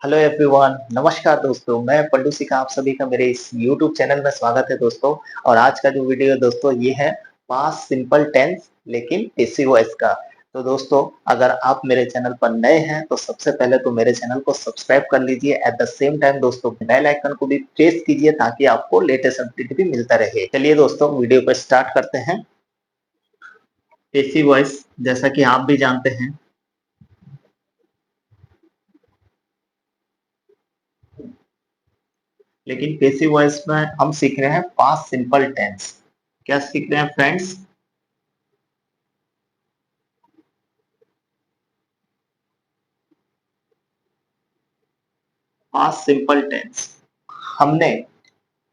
Hello everyone, नमस्कार दोस्तों। मैं पंडू सिका, आप सभी का मेरे इस यूट्यूब चैनल में स्वागत है दोस्तों। और आज का जो वीडियो है दोस्तों, ये है पास्ट सिंपल टेंस लेकिन पैसिव वॉइस का। तो दोस्तों, अगर आप मेरे चैनल पर नए हैं तो सबसे पहले तो मेरे चैनल को सब्सक्राइब कर लीजिए। एट द सेम टाइम दोस्तों, बेल आइकन को भी प्रेस कीजिए ताकि आपको लेटेस्ट अपडेट भी मिलता रहे। चलिए दोस्तों, वीडियो को स्टार्ट करते हैं। पैसिव वॉइस, जैसा कि आप भी जानते हैं, लेकिन पैसिव वॉइस में हम सीख रहे हैं पास्ट सिंपल टेंस। क्या सीख रहे हैं फ्रेंड्स? Past simple tense. हमने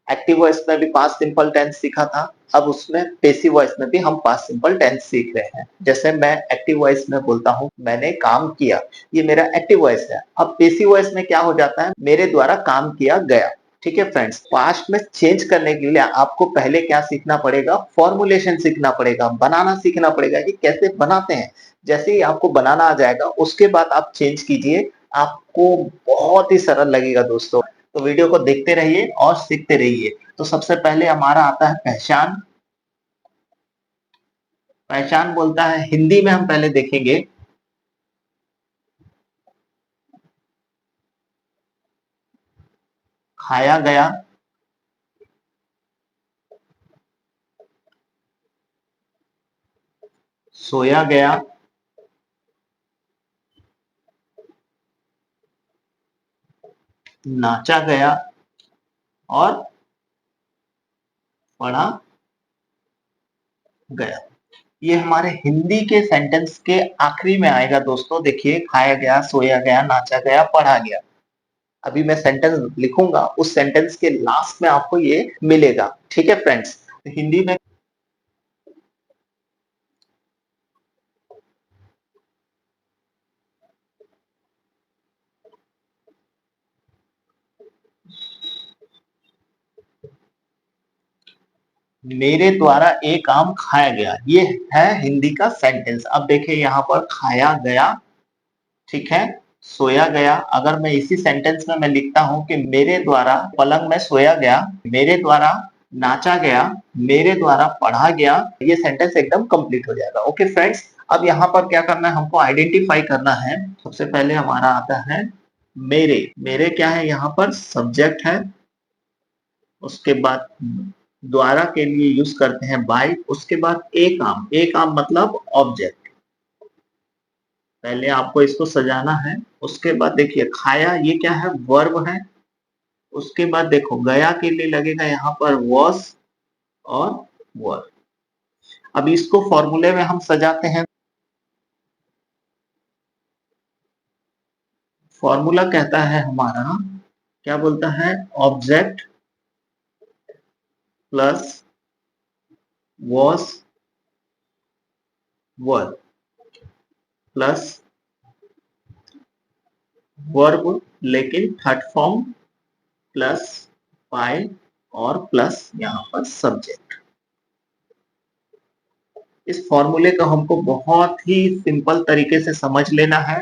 एक्टिव वॉइस में भी पास्ट सिंपल टेंस सीखा था। अब उसमें पैसिव वॉइस में भी हम पास्ट सिंपल टेंस सीख रहे हैं। जैसे मैं एक्टिव वॉइस में बोलता हूँ मैंने काम किया, ये मेरा एक्टिव वॉइस है। अब पैसिव वॉइस में क्या हो जाता है, मेरे द्वारा काम किया गया। ठीक है फ्रेंड्स, पास्ट में चेंज करने के लिए आपको पहले क्या सीखना पड़ेगा, फॉर्मुलेशन सीखना पड़ेगा, बनाना सीखना पड़ेगा कि कैसे बनाते हैं। जैसे ही आपको बनाना आ जाएगा उसके बाद आप चेंज कीजिए, आपको बहुत ही सरल लगेगा दोस्तों। तो वीडियो को देखते रहिए और सीखते रहिए। तो सबसे पहले हमारा आता है पहचान। पहचान बोलता है, हिंदी में हम पहले देखेंगे। खाया गया, सोया गया, नाचा गया और पढ़ा गया। ये हमारे हिंदी के सेंटेंस के आखिरी में आएगा दोस्तों। देखिए, खाया गया, सोया गया, नाचा गया, पढ़ा गया। अभी मैं सेंटेंस लिखूंगा, उस सेंटेंस के लास्ट में आपको ये मिलेगा। ठीक है फ्रेंड्स, तो हिंदी में मेरे द्वारा एक आम खाया गया, ये है हिंदी का सेंटेंस। अब देखिए यहाँ पर खाया गया, ठीक है, सोया गया। अगर मैं इसी सेंटेंस में मैं लिखता हूं कि मेरे द्वारा पलंग में सोया गया, मेरे द्वारा नाचा गया, मेरे द्वारा पढ़ा गया, ये सेंटेंस एकदम कंप्लीट हो जाएगा। ओके फ्रेंड्स, अब यहाँ पर क्या करना है, हमको आइडेंटिफाई करना है। सबसे पहले हमारा आता है मेरे। मेरे क्या है, यहाँ पर सब्जेक्ट है। उसके बाद द्वारा के लिए यूज करते हैं बाय। उसके बाद एक आम, एक आम मतलब ऑब्जेक्ट। पहले आपको इसको सजाना है। उसके बाद देखिए खाया, ये क्या है, वर्ब है। उसके बाद देखो गया के लिए लगेगा यहाँ पर वॉस और वर। अब इसको फॉर्मूले में हम सजाते हैं। फॉर्मूला कहता है हमारा, क्या बोलता है, object plus was were plus verb, लेकिन थर्ड फॉर्म प्लस बाय और प्लस यहाँ पर सब्जेक्ट। इस फॉर्मूले को हमको बहुत ही सिंपल तरीके से समझ लेना है,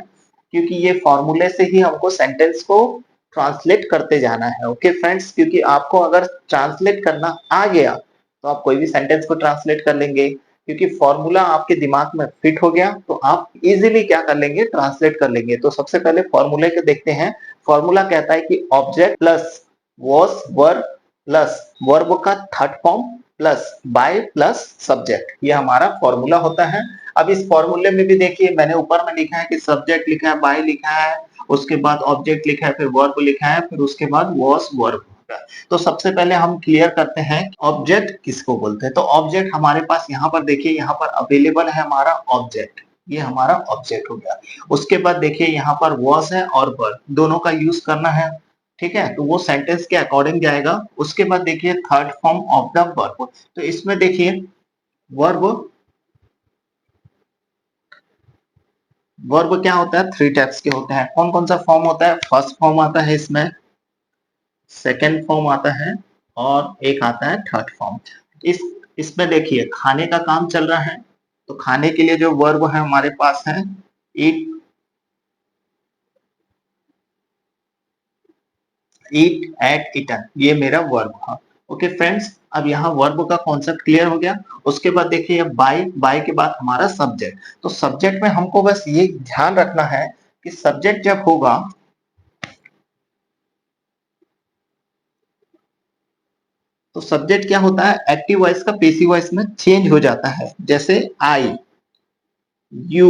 क्योंकि ये फॉर्मूले से ही हमको सेंटेंस को ट्रांसलेट करते जाना है। ओके फ्रेंड्स, क्योंकि आपको अगर ट्रांसलेट करना आ गया तो आप कोई भी सेंटेंस को ट्रांसलेट कर लेंगे, क्योंकि फॉर्मूला आपके दिमाग में फिट हो गया तो आप इजीली क्या कर लेंगे, ट्रांसलेट कर लेंगे। तो सबसे पहले फॉर्मूले को देखते हैं। फॉर्मूला कहता है कि object plus was were plus verb का third form plus by plus subject, ये हमारा फॉर्मूला होता है। अब इस फॉर्मूले में भी देखिए, मैंने ऊपर में लिखा है कि सब्जेक्ट लिखा है, बाय लिखा है, उसके बाद ऑब्जेक्ट लिखा है, फिर वर्ब लिखा है, फिर उसके बाद वॉस वर्ब। तो सबसे पहले हम क्लियर करते हैं ऑब्जेक्ट किसको बोलते हैं। तो ऑब्जेक्ट हमारे पास यहाँ पर देखिए, यहाँ पर अवेलेबल है हमारा ऑब्जेक्ट, ये हमारा ऑब्जेक्ट हो गया। उसके बाद देखिए यहाँ पर वॉस है और वर्ब, दोनों का यूज करना है। ठीक है, तो वो सेंटेंस के अकॉर्डिंग जाएगा। उसके बाद देखिए third form of the verb. तो इसमें देखिए वर्ब, वर्ब क्या होता है, थ्री टाइप्स के होते हैं। कौन कौन सा फॉर्म होता है, फर्स्ट फॉर्म आता है इसमें, सेकंड फॉर्म आता है और एक आता है थर्ड फॉर्म। इस इसमें देखिए खाने का काम चल रहा है, तो खाने के लिए जो वर्ब है हमारे पास है ईट। ईट, एट, ईटन, ये मेरा वर्ब था। ओके फ्रेंड्स, अब यहाँ वर्ब का कॉन्सेप्ट क्लियर हो गया। उसके बाद देखिए बाय, बाय के बाद हमारा सब्जेक्ट। तो सब्जेक्ट में हमको बस ये ध्यान रखना है कि सब्जेक्ट जब होगा तो सब्जेक्ट क्या होता है, एक्टिव वॉइस का पैसिव वॉइस में चेंज हो जाता है। जैसे I, you,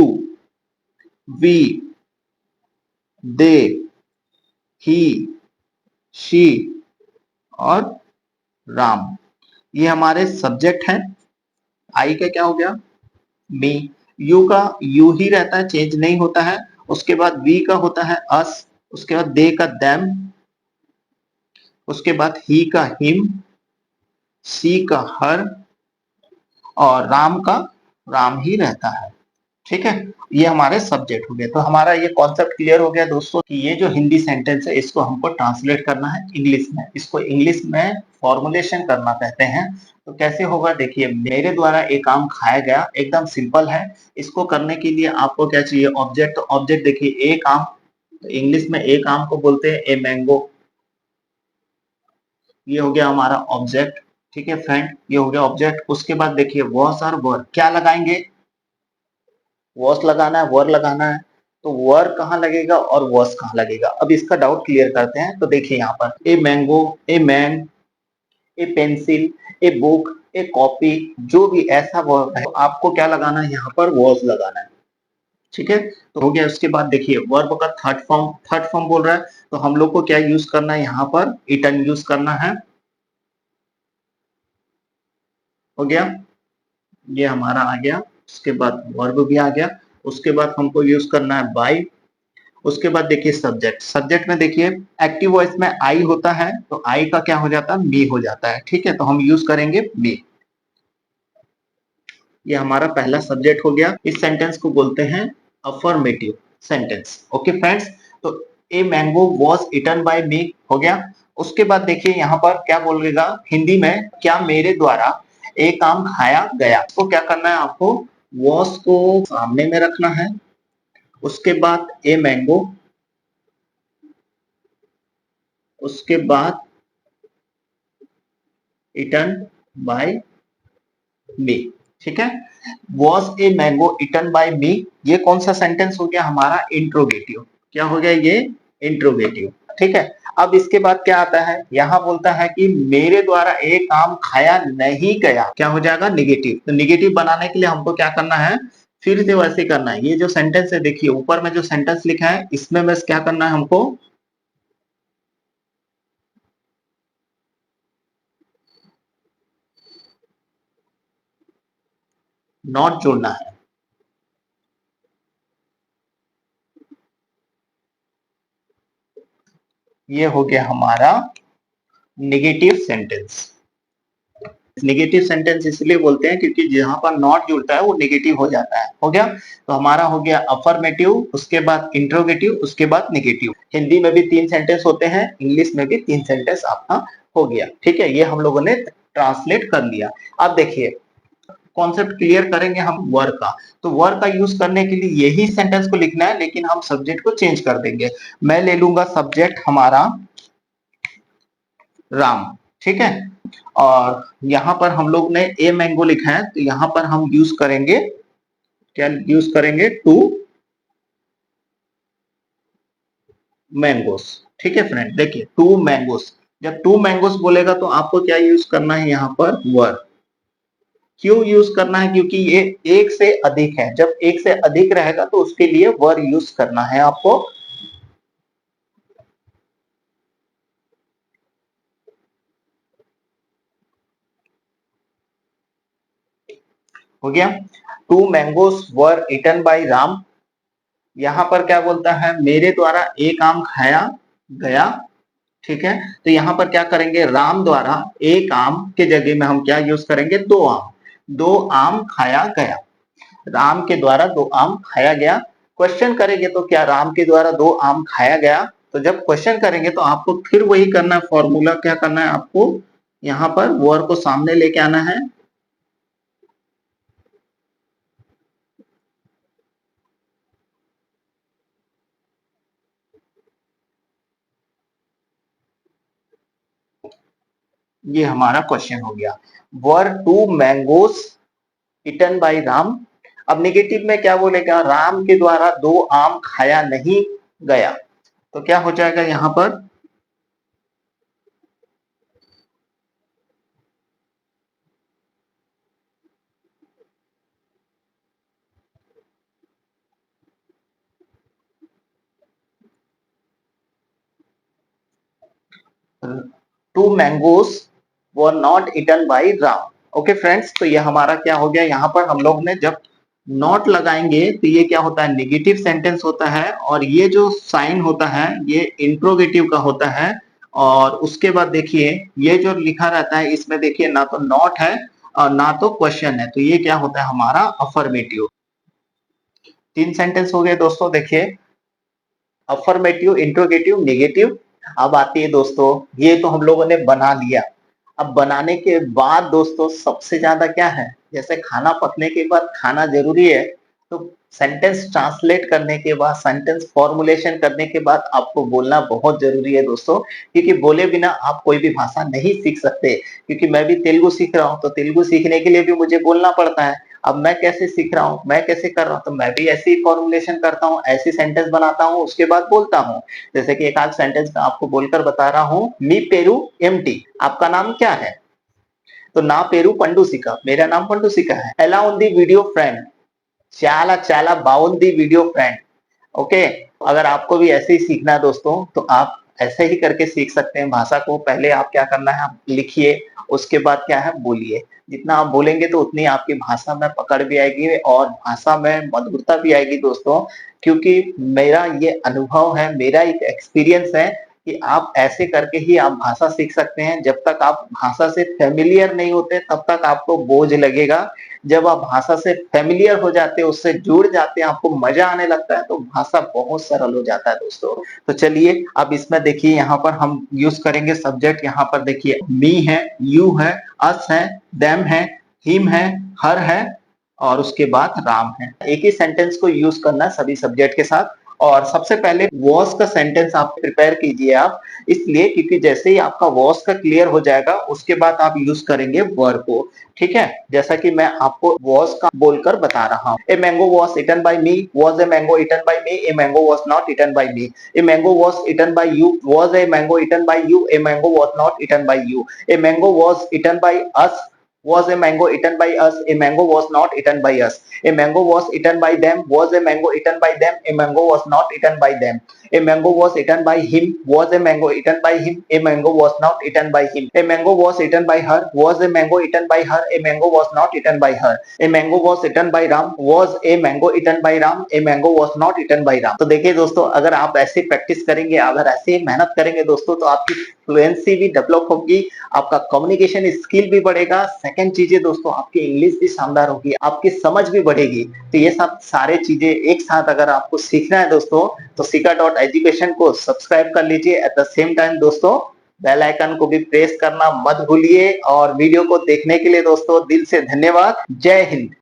we, they, he, she और राम, ये हमारे सब्जेक्ट हैं। आई का क्या हो गया, मी। यू का यू ही रहता है, चेंज नहीं होता है। उसके बाद वी का होता है अस। उसके बाद दे का देम। उसके बाद ही का हिम। सी का हर। और राम का राम ही रहता है। ठीक है, ये हमारे सब्जेक्ट हो गए। तो हमारा ये कॉन्सेप्ट क्लियर हो गया दोस्तों कि ये जो हिंदी सेंटेंस है इसको हमको ट्रांसलेट करना है इंग्लिश में। इसको इंग्लिश में फॉर्मुलेशन करना कहते हैं। तो कैसे होगा, देखिए मेरे द्वारा एक आम खाया गया, एकदम सिंपल है। इसको करने के लिए आपको क्या चाहिए, ऑब्जेक्ट। तो ऑब्जेक्ट देखिए एक आम, तो इंग्लिश में एक आम को बोलते हैं ए मैंगो। ये हो गया हमारा ऑब्जेक्ट। ठीक है फ्रेंड, ये हो गया ऑब्जेक्ट। उसके बाद देखिए वॉस और वर, क्या लगाएंगे, वॉस लगाना है, वर लगाना है। तो वर कहाँ लगेगा और वॉस कहाँ लगेगा, अब इसका डाउट क्लियर करते हैं। तो देखिए यहाँ पर a mango, a man, A pencil, a book, A copy, जो भी ऐसा वर्ब है तो आपको क्या लगाना है, यहाँ पर वॉस लगाना है। ठीक है, तो हो गया। उसके बाद देखिए वर्ब का थर्ड फॉर्म, थर्ड फॉर्म बोल रहा है तो हम लोग को क्या यूज करना है, यहाँ पर इटन यूज करना है। हो गया, ये हमारा आ गया। उसके बाद वर्ब भी आ गया। उसके बाद हमको यूज करना है बाय। उसके बाद देखिए सब्जेक्ट, सब्जेक्ट में देखिए एक्टिव वॉइस में आई होता है तो आई का क्या हो जाता है, मी हो जाता है। ठीक है, तो हम यूज करेंगे मी। ये हमारा पहला सब्जेक्ट हो गया। इस सेंटेंस को बोलते हैं अफर्मेटिव सेंटेंस। ओके फ्रेंड्स, तो a mango was eaten by me हो गया। उसके बाद देखिए यहाँ पर क्या बोलेगा हिंदी में, क्या मेरे द्वारा एक आम खाया गया। तो क्या करना है आपको, वॉज को सामने में रखना है। उसके बाद ए मैंगो। उसके बाद इटन बाय मी। ठीक है, was a mango eaten by me, ये कौन सा सेंटेंस हो गया हमारा, इंट्रोगेटिव। क्या हो गया ये, इंट्रोगेटिव। ठीक है, अब इसके बाद क्या आता है, यहां बोलता है कि मेरे द्वारा एक आम खाया नहीं गया, क्या हो जाएगा, निगेटिव। तो निगेटिव बनाने के लिए हमको क्या करना है, फिर से वैसे करना है। ये जो सेंटेंस है देखिए ऊपर में जो सेंटेंस लिखा है इसमें बस क्या करना है हमको, नॉट जोड़ना है। ये हो गया हमारा निगेटिव सेंटेंस। नेगेटिव सेंटेंस इसलिए बोलते हैं क्योंकि जहां पर नॉट जुड़ता है वो नेगेटिव हो जाता है। हो गया, तो हमारा हो गया अफर्मेटिव, उसके बाद इंट्रोगेटिव, उसके बाद नेगेटिव। हिंदी में भी तीन सेंटेंस होते हैं, इंग्लिश में भी तीन सेंटेंस आपका हो गया। ठीक है, ये हम लोगों ने ट्रांसलेट कर लिया। अब देखिए कॉन्सेप्ट क्लियर करेंगे हम वर का। तो वर का यूज करने के लिए यही सेंटेंस को लिखना है, लेकिन हम सब्जेक्ट को चेंज कर देंगे। मैं ले लूंगा सब्जेक्ट हमारा राम। ठीक है, और यहाँ पर हम लोग ने ए मैंगो लिखा है तो यहाँ पर हम यूज करेंगे, क्या यूज करेंगे, टू मैंगोस। ठीक है फ्रेंड, देखिए टू मैंगोस। जब टू मैंगोस बोलेगा तो आपको क्या यूज करना है, यहाँ पर वर। क्यों यूज करना है, क्योंकि ये एक से अधिक है। जब एक से अधिक रहेगा तो उसके लिए वर यूज करना है आपको। हो गया, two mangoes were eaten by Ram. यहाँ पर क्या बोलता है, मेरे द्वारा एक आम खाया गया। ठीक है, तो यहाँ पर क्या करेंगे, राम द्वारा एक आम के जगह में हम क्या यूज करेंगे, दो आम। दो आम खाया गया, राम के द्वारा दो आम खाया गया। क्वेश्चन करेंगे तो क्या राम के द्वारा दो आम खाया गया। तो जब क्वेश्चन करेंगे तो आपको फिर वही करना है, फॉर्मूला क्या करना है आपको, यहाँ पर वर को सामने लेके आना है। ये हमारा क्वेश्चन हो गया। Were two mangoes eaten by Ram. अब नेगेटिव में क्या बोलेगा, राम के द्वारा 2 आम खाया नहीं गया, तो क्या हो जाएगा यहाँ पर, two mangoes were not eaten by Ram. Okay friends, तो ये हमारा क्या हो गया, यहाँ पर हम लोग ने जब नॉट लगाएंगे तो ये क्या होता है, नेगेटिव सेंटेंस होता है, और ये जो साइन होता है ये इंट्रोगेटिव का होता है। और उसके बाद देखिए ये जो लिखा रहता है इसमें देखिए ना तो नॉट है और ना तो क्वेश्चन है, तो ये क्या होता है हमारा अफर्मेटिव। 3 सेंटेंस हो गए दोस्तों। देखिए अफर्मेटिव, इंट्रोगेटिव, नेगेटिव। अब आती है दोस्तों, ये तो हम लोगों ने बना लिया। अब बनाने के बाद दोस्तों सबसे ज्यादा क्या है, जैसे खाना पकने के बाद खाना जरूरी है, तो सेंटेंस ट्रांसलेट करने के बाद, सेंटेंस फॉर्मुलेशन करने के बाद आपको बोलना बहुत जरूरी है दोस्तों, क्योंकि बोले बिना आप कोई भी भाषा नहीं सीख सकते। क्योंकि मैं भी तेलुगु सीख रहा हूँ, तो तेलुगु सीखने के लिए भी मुझे बोलना पड़ता है। अब मैं कैसे सीख रहा हूँ, मैं कैसे कर रहा हूँ, तो मैं भी ऐसे ही फॉर्मुलेशन करता हूँ, ऐसी सेंटेंस बनाता हूँ, उसके बाद बोलता हूँ। जैसे कि एक आध सेंटेंस मैं आपको बोलकर बता रहा हूँ। मी पेरू एमटी, आपका नाम क्या है, तो ना पेरू पंडुसिका, मेरा नाम पंडुसिका है। एला उन दी वीडियो फ्रेंड, चाला चाला बाउन दी वीडियो फ्रेंड। ओके, अगर आपको भी ऐसे ही सीखना है दोस्तों, तो आप ऐसे ही करके सीख सकते हैं भाषा को। पहले आप क्या करना है, आप लिखिए, उसके बाद क्या है बोलिए। जितना आप बोलेंगे तो उतनी आपकी भाषा में पकड़ भी आएगी और भाषा में मधुरता भी आएगी दोस्तों। क्योंकि मेरा ये अनुभव है, मेरा एक एक्सपीरियंस है कि आप ऐसे करके ही आप भाषा सीख सकते हैं। जब तक आप भाषा से फेमिलियर नहीं होते तब तक आपको बोझ लगेगा। जब आप भाषा से फेमिलियर हो जाते हैं, उससे जुड़ जाते हैं, आपको मजा आने लगता है, तो भाषा बहुत सरल हो जाता है दोस्तों। तो चलिए अब इसमें देखिए यहाँ पर हम यूज करेंगे सब्जेक्ट। यहाँ पर देखिए मी है, यू है, अस है, देम है, हिम है, हर है, और उसके बाद राम है। एक ही सेंटेंस को यूज करना है सभी सब्जेक्ट के साथ। और सबसे पहले वॉस का सेंटेंस आप प्रिपेयर कीजिए आप, इसलिए क्योंकि जैसे ही आपका वॉस का क्लियर हो जाएगा उसके बाद आप यूज करेंगे वर को। ठीक है, जैसा कि मैं आपको वॉस का बोलकर बता रहा हूँ। ए mango was eaten by me, was a mango eaten by me, A mango was not eaten by me. A mango was eaten bye you, was a mango eaten bye you, A mango was not eaten bye you. A mango was eaten by us, was a mango eaten by us, a mango was not eaten by us. A mango was eaten by them, was a mango eaten by them, a mango was not eaten by them. A mango was eaten by him, was a mango eaten by him, a mango was not eaten by him. A mango was eaten by her, was a mango eaten by her, a mango was not eaten by her. A mango was eaten by Ram, was a mango eaten by Ram, a mango was not eaten by Ram. तो देखिए दोस्तों, अगर आप ऐसे practice करेंगे, अगर ऐसे मेहनत करेंगे दोस्तों, तो आपकी फ्लुएंसी भी डेवलप होगी, आपका कम्युनिकेशन स्किल भी बढ़ेगा। सेकंड चीजें दोस्तों, आपकी इंग्लिश भी शानदार होगी, आपकी समझ भी बढ़ेगी। तो ये सब सारे चीजें एक साथ अगर आपको सीखना है दोस्तों, तो Sika.education को सब्सक्राइब कर लीजिए। एट द सेम टाइम दोस्तों बेल आइकन को भी प्रेस करना मत भूलिए। और वीडियो को देखने के लिए दोस्तों दिल से धन्यवाद। जय हिंद।